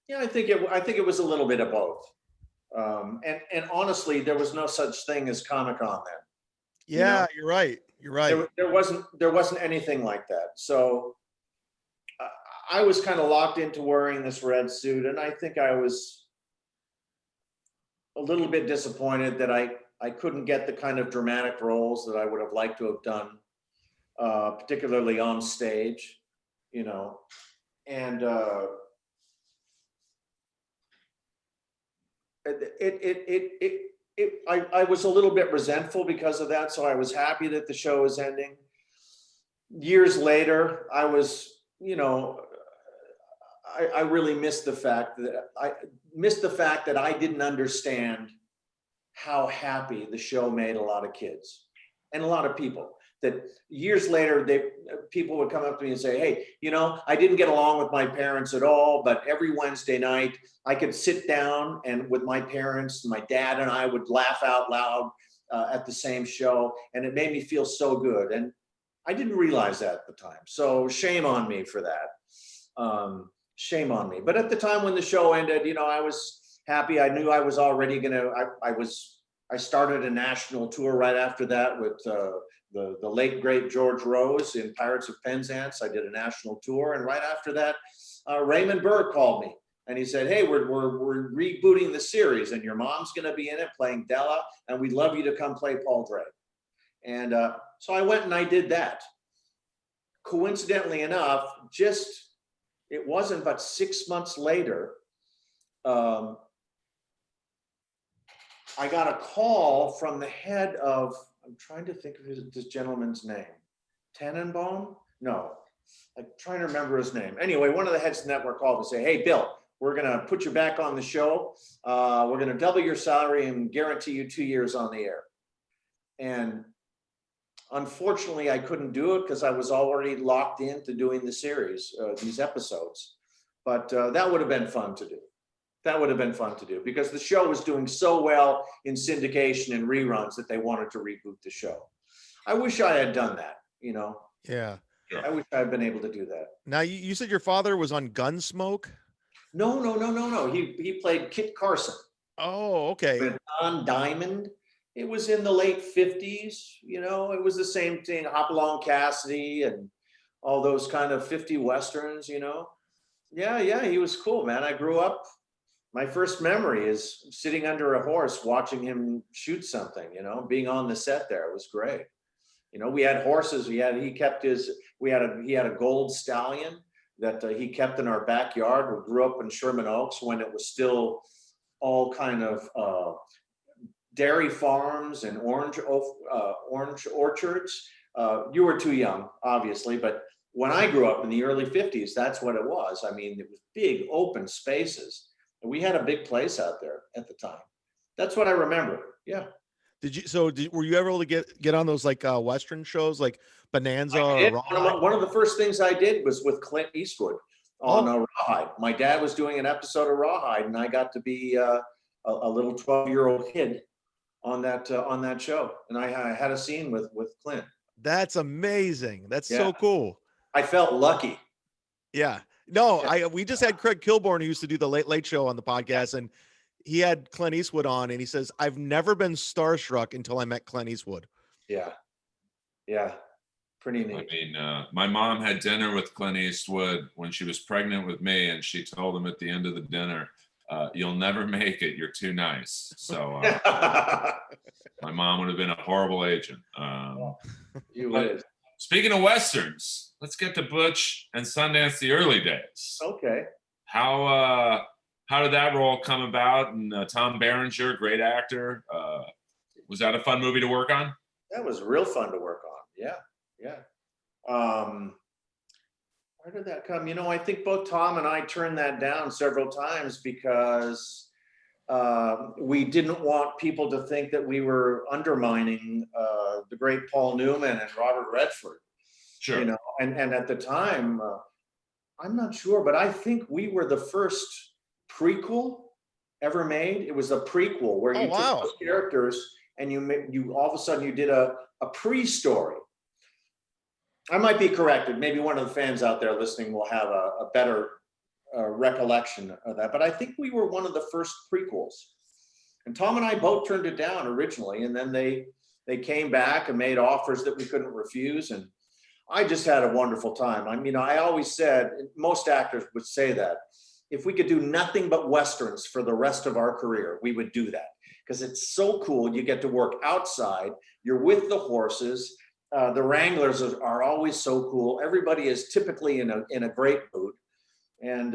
Speaker 3: Yeah, I think it was a little bit of both. And honestly, there was no such thing as Comic-Con then.
Speaker 1: Yeah, you're right. You're right.
Speaker 3: There wasn't anything like that. So I was kind of locked into wearing this red suit, and I think I was a little bit disappointed that I couldn't get the kind of dramatic roles that I would have liked to have done, particularly on stage, and I was a little bit resentful because of that. So I was happy that the show was ending. Years later, I was, I really missed the fact that I didn't understand how happy the show made a lot of kids and a lot of people. That years later, people would come up to me and say, hey, I didn't get along with my parents at all, but every Wednesday night I could sit down and with my parents, my dad and I would laugh out loud at the same show. And it made me feel so good. And I didn't realize that at the time. So shame on me for that. Shame on me. But at the time when the show ended, I was happy. I knew I was already I started a national tour right after that with the late great George Rose in Pirates of Penzance. I did a national tour, and right after that, Raymond Burr called me and he said, "Hey, we're rebooting the series, and your mom's going to be in it playing Della, and we'd love you to come play Paul Drake." And so I went and I did that. Coincidentally enough, it wasn't but 6 months later, I got a call from the head of, I'm trying to think of this gentleman's name. Tannenbaum? No, I'm trying to remember his name. Anyway, one of the heads of the network called and say, hey, Bill, we're going to put you back on the show. We're going to double your salary and guarantee you 2 years on the air. And unfortunately, I couldn't do it because I was already locked into doing the series, these episodes. But that would have been fun to do. That would have been fun to do because the show was doing so well in syndication and reruns that they wanted to reboot the show. I wish I had done that, you know.
Speaker 1: Yeah.
Speaker 3: I wish I had been able to do that.
Speaker 1: Now you said your father was on Gunsmoke?
Speaker 3: No. He played Kit Carson.
Speaker 1: Oh, okay.
Speaker 3: With Don Diamond. It was in the late 50s, you know, it was the same thing, Hopalong Cassidy and all those kind of 50 Westerns, you know. Yeah, he was cool, man. I grew up, my first memory is sitting under a horse watching him shoot something, you know, being on the set there. It was great. You know, we had horses. He had a gold stallion that he kept in our backyard. We grew up in Sherman Oaks when it was still all kind of dairy farms and orange orchards. You were too young, obviously, but when I grew up in the early 50s, that's what it was. I mean, it was big open spaces. And we had a big place out there at the time. That's what I remember. Yeah.
Speaker 1: Were you ever able to get on those like Western shows like Bonanza or Rawhide?
Speaker 3: One of the first things I did was with Clint Eastwood on Rawhide. My dad was doing an episode of Rawhide, and I got to be a little 12-year-old kid on that show, and I had a scene with Clint.
Speaker 1: That's amazing. That's so cool.
Speaker 3: I felt lucky.
Speaker 1: Yeah. No, we just had Craig Kilborn, who used to do the Late Late Show on the podcast, and he had Clint Eastwood on, and he says, I've never been starstruck until I met Clint Eastwood.
Speaker 3: Yeah. Pretty neat.
Speaker 2: I mean, my mom had dinner with Clint Eastwood when she was pregnant with me, and she told him at the end of the dinner, you'll never make it. You're too nice. So my mom would have been a horrible agent.
Speaker 3: You would.
Speaker 2: Speaking of Westerns, let's get to Butch and Sundance, the early days.
Speaker 3: Okay.
Speaker 2: How did that role come about? And Tom Berenger, great actor. Was that a fun movie to work on?
Speaker 3: That was real fun to work on. Yeah. Where did that come? You know, I think both Tom and I turned that down several times because we didn't want people to think that we were undermining the great Paul Newman and Robert Redford.
Speaker 2: Sure.
Speaker 3: You know, and at the time, I'm not sure, but I think we were the first prequel ever made. It was a prequel where you took those characters and you all of a sudden you did a pre-story. I might be corrected. Maybe one of the fans out there listening will have a better recollection of that. But I think we were one of the first prequels. And Tom and I both turned it down originally. And then they came back and made offers that we couldn't refuse. And I just had a wonderful time. I mean, I always said, most actors would say that, if we could do nothing but Westerns for the rest of our career, we would do that. Because it's so cool. You get to work outside. You're with the horses. The Wranglers are always so cool. Everybody is typically in a great mood. And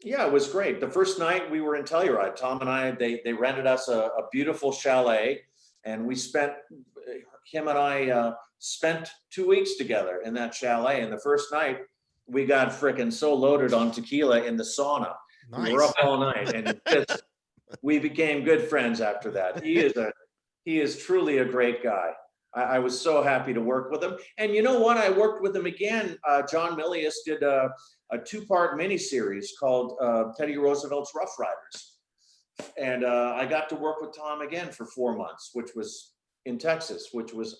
Speaker 3: yeah, it was great. The first night we were in Telluride, Tom and I, they rented us a beautiful chalet, and him and I spent 2 weeks together in that chalet. And the first night we got frickin' so loaded on tequila in the sauna. Nice. We were up all night, and we became good friends after that. He is truly a great guy. I was so happy to work with him. And you know what? I worked with him again. John Milius did a 2-part miniseries called Teddy Roosevelt's Rough Riders. And I got to work with Tom again for 4 months, which was in Texas, which was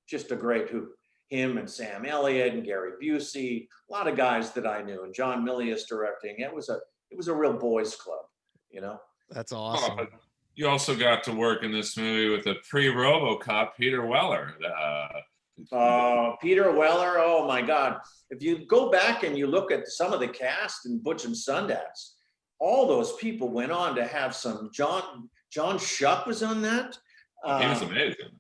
Speaker 3: just a great hoop. Him and Sam Elliott and Gary Busey, a lot of guys that I knew, and John Milius directing. It was a real boys club, you know?
Speaker 1: That's awesome.
Speaker 2: Oh, you also got to work in this movie with a pre-RoboCop, Peter Weller.
Speaker 3: Peter Weller, oh my God. If you go back and you look at some of the cast in Butch and Sundance, all those people went on to have some. John Schuck was on that.
Speaker 2: He was amazing.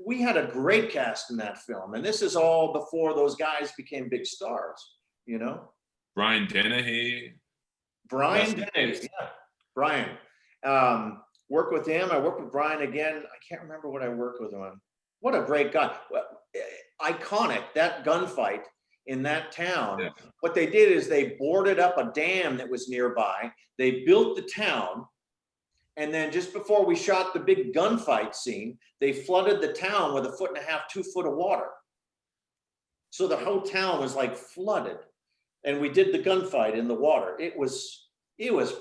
Speaker 3: We had a great cast in that film. And this is all before those guys became big stars, you know?
Speaker 2: Brian Dennehy.
Speaker 3: Yeah. Brian. worked with him. I worked with Brian again. I can't remember what I worked with him on. What a great guy. Iconic, that gunfight in that town.
Speaker 2: Yeah.
Speaker 3: What they did is they boarded up a dam that was nearby. They built the town. And then just before we shot the big gunfight scene, they flooded the town with 1.5 feet, 2 feet of water. So the whole town was like flooded. And we did the gunfight in the water. It was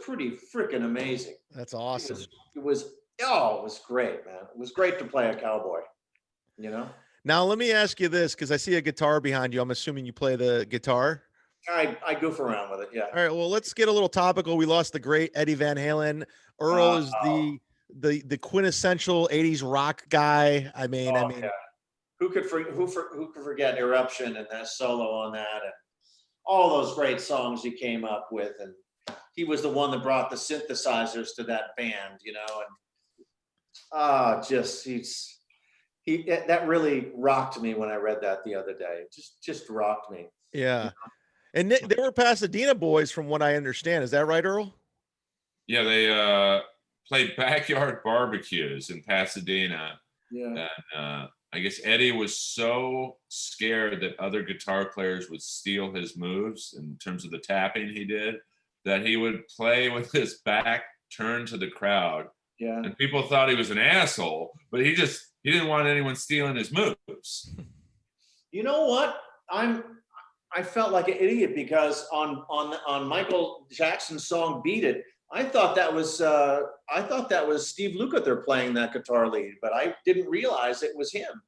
Speaker 3: pretty freaking amazing.
Speaker 1: That's awesome.
Speaker 3: It was great, man. It was great to play a cowboy, you know?
Speaker 1: Now, let me ask you this, because I see a guitar behind you. I'm assuming you play the guitar.
Speaker 3: I goof around with it, yeah.
Speaker 1: All right, well, let's get a little topical. We lost the great Eddie Van Halen. Earl is the quintessential 80s rock guy. I mean,
Speaker 3: yeah. Who could forget Eruption and that solo on that and all those great songs he came up with, and he was the one that brought the synthesizers to that band, you know, and that really rocked me when I read that the other day. Just rocked me.
Speaker 1: Yeah. And they were Pasadena boys from what I understand. Is that right, Earl?
Speaker 2: Yeah, they played backyard barbecues in Pasadena.
Speaker 3: Yeah.
Speaker 2: And I guess Eddie was so scared that other guitar players would steal his moves in terms of the tapping he did, that he would play with his back turned to the crowd.
Speaker 3: Yeah.
Speaker 2: And people thought he was an asshole, but he didn't want anyone stealing his moves.
Speaker 3: You know what? I felt like an idiot because on Michael Jackson's song "Beat It," I thought that was Steve Lukather playing that guitar lead, but I didn't realize it was him.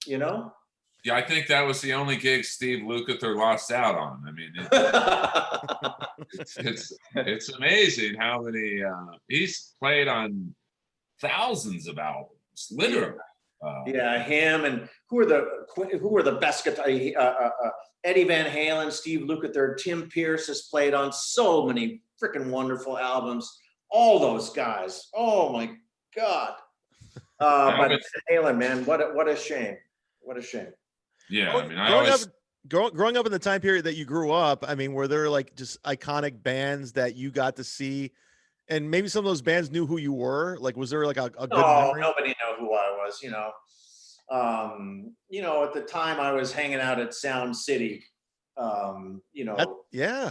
Speaker 3: You know?
Speaker 2: Yeah, I think that was the only gig Steve Lukather lost out on. I mean, it's amazing how many he's played on thousands of albums, literally.
Speaker 3: Yeah, him and who are the best guitar? Eddie Van Halen, Steve Lukather, Tim Pierce has played on so many freaking wonderful albums. All those guys. Oh my God. But Van Halen, man, what a shame. What a shame.
Speaker 2: Yeah, I mean,
Speaker 1: growing up in the time period that you grew up, I mean, were there like just iconic bands that you got to see, and maybe some of those bands knew who you were? Like, was there like a good memory?
Speaker 3: Nobody knew who I was, you know. At the time I was hanging out at Sound City.
Speaker 1: Yeah.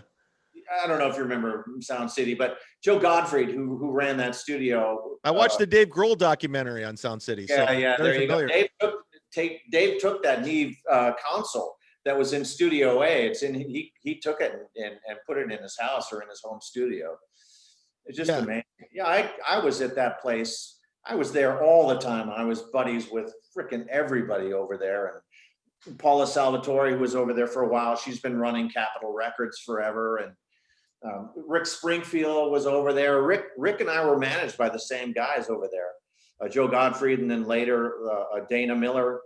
Speaker 3: I don't know if you remember Sound City, but Joe Gottfried, who ran that studio.
Speaker 1: I watched the Dave Grohl documentary on Sound City.
Speaker 3: Yeah,
Speaker 1: so
Speaker 3: yeah, there you go. Dave took that Neve console that was in Studio A. He took it and put it in his house or in his home studio. It's just amazing. Yeah, I was at that place. I was there all the time. I was buddies with freaking everybody over there. And Paula Salvatore, who was over there for a while, she's been running Capitol Records forever. And Rick Springfield was over there. Rick and I were managed by the same guys over there. Joe Gottfried, and then later Dana Miller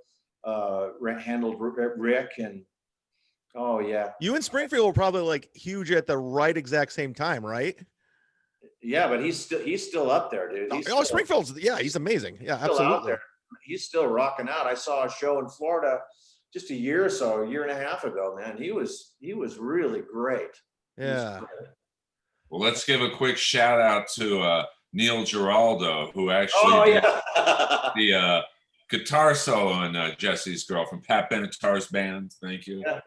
Speaker 3: handled Rick. And oh yeah,
Speaker 1: you and Springfield were probably like huge at the right exact same time, right?
Speaker 3: Yeah, but he's still up there, dude.
Speaker 1: Springfield's he's amazing. Yeah, absolutely.
Speaker 3: He's still rocking out. I saw a show in Florida just a year and a half ago, man. He was really great.
Speaker 1: Yeah.
Speaker 2: Well, let's give a quick shout out to Neil Giraldo, who actually did the guitar solo in Jesse's Girl from Pat Benatar's band. Thank you.
Speaker 3: Yeah.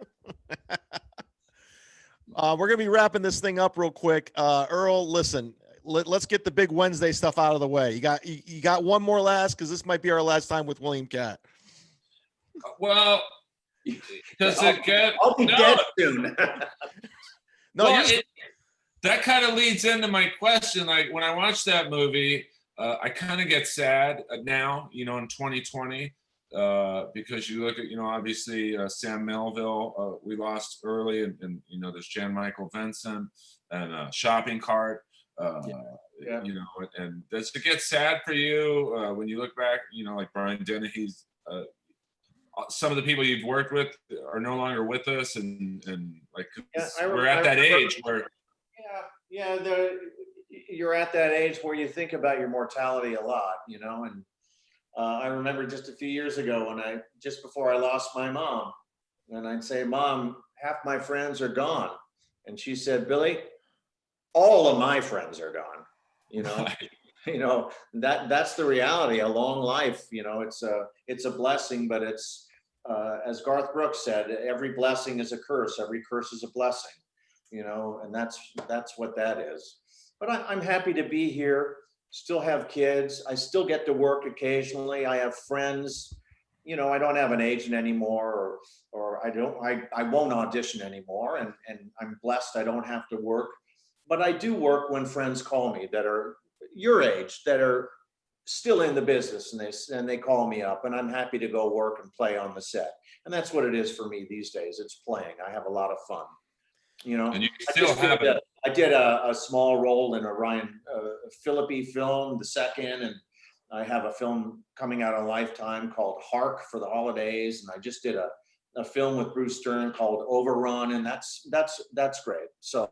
Speaker 1: We're gonna be wrapping this thing up real quick. Earl, listen, let's get the big Wednesday stuff out of the way. You got one more last, because this might be our last time with William Katt.
Speaker 2: Well, does it get?
Speaker 3: I'll be dead soon.
Speaker 1: No,
Speaker 2: well, that kind of leads into my question. Like when I watch that movie, I kind of get sad now, in 2020, because you look at, obviously Sam Melville, we lost early, and there's Jan Michael Vincent and Shopping Cart, and does it get sad for you when you look back, like Brian Dennehy's, some of the people you've worked with are no longer with us, and like we're at that age where you're at that age where you think about your mortality a lot, and I remember just a few years ago just before I lost my mom, and I'd say, "Mom, half my friends are gone," and she said, "Billy, all of my friends are gone,"
Speaker 3: You know, that's the reality. A long life, you know, it's a blessing, but it's as Garth Brooks said, every blessing is a curse. Every curse is a blessing, you know, and that's what that is. But I'm happy to be here. Still have kids. I still get to work occasionally. I have friends. You know, I don't have an agent anymore, or I won't audition anymore, and I'm blessed I don't have to work. But I do work when friends call me that are your age, that are still in the business, and they call me up, and I'm happy to go work and play on the set. And that's what it is for me these days. It's playing. I have a lot of fun. You know,
Speaker 2: And you still have it.
Speaker 3: I did a small role in a Ryan Phillippe film, the second, and I have a film coming out on Lifetime called Hark for the holidays, and I just did a film with Bruce Stern called Overrun, and that's great. So,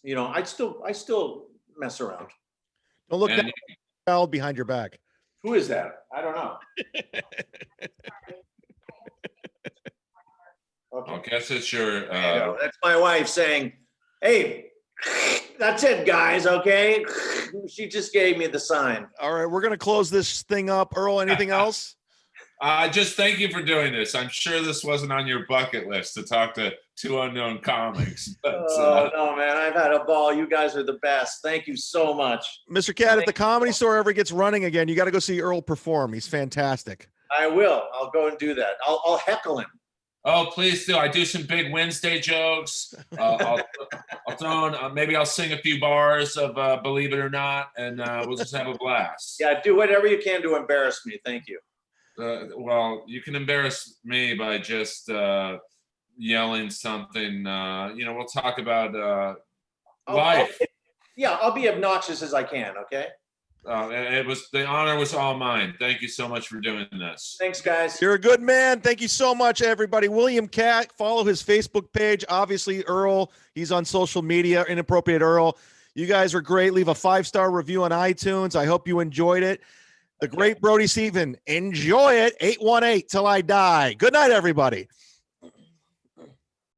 Speaker 3: you know, I still mess around.
Speaker 1: Don't look
Speaker 2: And
Speaker 1: down behind your back.
Speaker 3: Who is that? I don't know. Okay.
Speaker 2: I guess it's your.
Speaker 3: That's my wife saying, "Hey, that's it, guys. Okay." She just gave me the sign.
Speaker 1: All right, we're gonna close this thing up. Earl, anything else?
Speaker 2: Just thank you for doing this. I'm sure this wasn't on your bucket list to talk to two unknown comics. But,
Speaker 3: no, man, I've had a ball. You guys are the best. Thank you so much.
Speaker 1: Mr. Katt, if the Comedy Store ever gets running again, you got to go see Earl perform. He's fantastic.
Speaker 3: I will. I'll go and do that. I'll heckle him.
Speaker 2: Oh, please do. I do some big Wednesday jokes. I'll throw in, maybe I'll sing a few bars of Believe It or Not, and we'll just have a blast.
Speaker 3: Yeah, do whatever you can to embarrass me. Thank you.
Speaker 2: Well, you can embarrass me by just yelling something. You know, we'll talk about life.
Speaker 3: I'll be obnoxious as I can, okay?
Speaker 2: The honor was all mine. Thank you so much for doing this.
Speaker 3: Thanks, guys.
Speaker 1: You're a good man. Thank you so much, everybody. William Katt, follow his Facebook page. Obviously, Earl, he's on social media, Inappropriate Earl. You guys are great. Leave a 5-star review on iTunes. I hope you enjoyed it. The great Brody Stephen, enjoy it. 818 till I die. Good night, everybody.